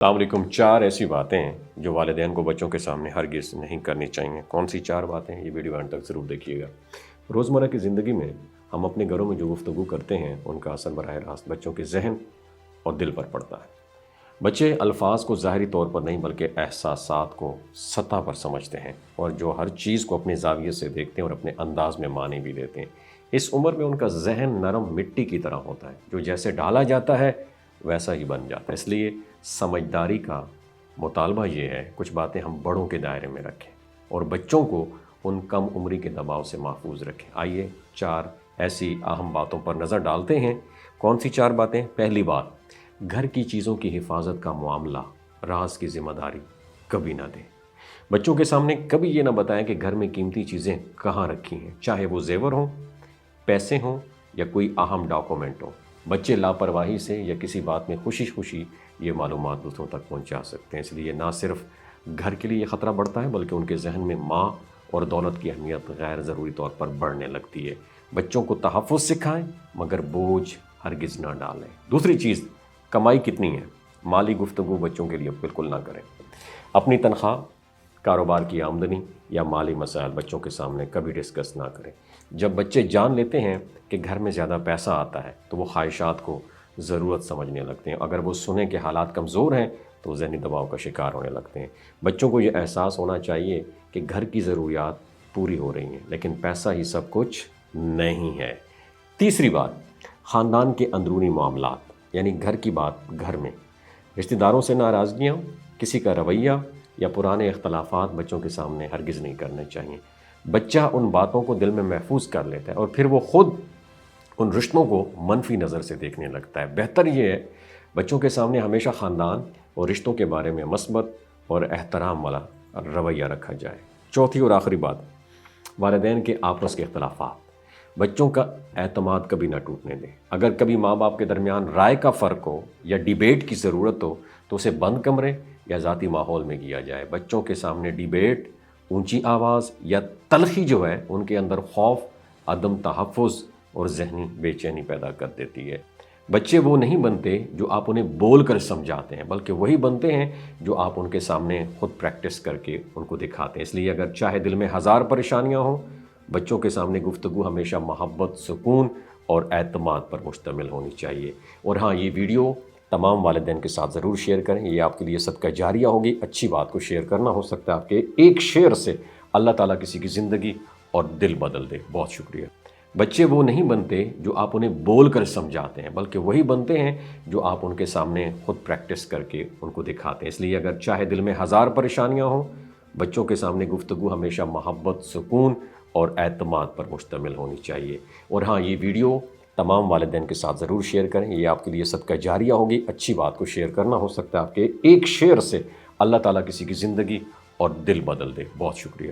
अस्सलाम वालेकुम। 4 ऐसी बातें जो वालिदैन को बच्चों के सामने हरगिज़ नहीं करनी चाहिए। कौन सी 4 बातें हैं, ये वीडियो अंत तक ज़रूर देखिएगा। रोज़मर्रा की ज़िंदगी में हम अपने घरों में जो गुफ्तगू करते हैं, उनका असर बराह रास्त बच्चों के ज़हन और दिल पर पड़ता है। बच्चे अल्फाज को ज़ाहिरी तौर पर नहीं बल्कि एहसासात को सतह पर समझते हैं और जो हर चीज़ को अपने ज़ाविये से देखते हैं और अपने अंदाज में माने भी लेते हैं। इस उम्र में उनका जहन नरम मिट्टी की तरह होता है, जो जैसे डाला जाता है वैसा ही बन जाता है। इसलिए समझदारी का मुतालबा ये है, कुछ बातें हम बड़ों के दायरे में रखें और बच्चों को उन कम उम्री के दबाव से महफूज रखें। आइए 4 ऐसी अहम बातों पर नज़र डालते हैं। कौन सी 4 बातें? पहली बात, घर की चीज़ों की हिफाजत का मामला, राज की ज़िम्मेदारी कभी ना दें। बच्चों के सामने कभी ये ना बताएं कि घर में कीमती चीज़ें कहाँ रखी हैं, चाहे वो जेवर हों, पैसे हों या कोई अहम डॉक्यूमेंट हो। बच्चे लापरवाही से या किसी बात में खुशी खुशी ये मालूमात दूसरों तक पहुंचा सकते हैं। इसलिए ना सिर्फ घर के लिए ख़तरा बढ़ता है बल्कि उनके जहन में माँ और दौलत की अहमियत गैर ज़रूरी तौर पर बढ़ने लगती है। बच्चों को तहफ़्फ़ुज़ सिखाएं मगर बोझ हरगिज़ ना डालें। दूसरी चीज़, कमाई कितनी है, माली गुफ्तगू बच्चों के लिए बिल्कुल ना करें। अपनी तनख्वाह, कारोबार की आमदनी या माली मसाइल बच्चों के सामने कभी डिस्कस ना करें। जब बच्चे जान लेते हैं कि घर में ज़्यादा पैसा आता है तो वो ख्वाहिशात को ज़रूरत समझने लगते हैं। अगर वो सुने कि हालात कमज़ोर हैं तो ज़हनी दबाव का शिकार होने लगते हैं। बच्चों को ये एहसास होना चाहिए कि घर की ज़रूरियात पूरी हो रही हैं, लेकिन पैसा ही सब कुछ नहीं है। तीसरी बात, ख़ानदान के अंदरूनी मामलात, यानी घर की बात घर में। रिश्तेदारों से नाराज़गियाँ, किसी का रवैया या पुराने इख्तलाफात बच्चों के सामने हरगिज़ नहीं करने चाहिए। बच्चा उन बातों को दिल में महफूज कर लेता है और फिर वो ख़ुद उन रिश्तों को मनफी नज़र से देखने लगता है। बेहतर ये है बच्चों के सामने हमेशा ख़ानदान और रिश्तों के बारे में मस्बत और एहतराम वाला रवैया रखा जाए। चौथी और आखिरी बात, वालिदैन के आपस के इख्तलाफात, बच्चों का एतमाद कभी ना टूटने दें। अगर कभी माँ बाप के दरमियान राय का फ़र्क हो या डिबेट की ज़रूरत हो तो उसे बंद कमरे या ज़ाती माहौल में किया जाए। बच्चों के सामने डिबेट, ऊंची आवाज़ या तलखी जो है उनके अंदर खौफ, अदम तहफ़्फ़ुज़ और ज़हनी बेचैनी पैदा कर देती है। बच्चे वो नहीं बनते जो आप उन्हें बोल कर समझाते हैं, बल्कि वही बनते हैं जो आप उनके सामने ख़ुद प्रैक्टिस करके उनको दिखाते हैं। इसलिए अगर चाहे दिल में हज़ार परेशानियां हों, बच्चों के सामने गुफ्तगू हमेशा मोहब्बत, सुकून और एतमाद पर मुश्तमिल होनी चाहिए। और हाँ, ये वीडियो तमाम वालिदैन के साथ ज़रूर शेयर करें, ये आपके लिए सदका जारिया होगी। अच्छी बात को शेयर करना, हो सकता है आपके एक शेयर से अल्लाह ताला किसी की ज़िंदगी और दिल बदल दे। बहुत शुक्रिया। बच्चे वो नहीं बनते जो आप उन्हें बोल कर समझाते हैं, बल्कि वही बनते हैं जो आप उनके सामने ख़ुद प्रैक्टिस करके उनको दिखाते हैं। इसलिए अगर चाहे दिल में हज़ार परेशानियां हों, बच्चों के सामने गुफ्तगू हमेशा मोहब्बत, सुकून और एतमाद पर मुश्तमिल होनी चाहिए। और हाँ, ये वीडियो तमाम वालिदैन के साथ ज़रूर शेयर करें, ये आपके लिए सदका जारिया होगी। अच्छी बात को शेयर करना, हो सकता है आपके एक शेयर से अल्लाह ताला किसी की ज़िंदगी और दिल बदल दे। बहुत शुक्रिया।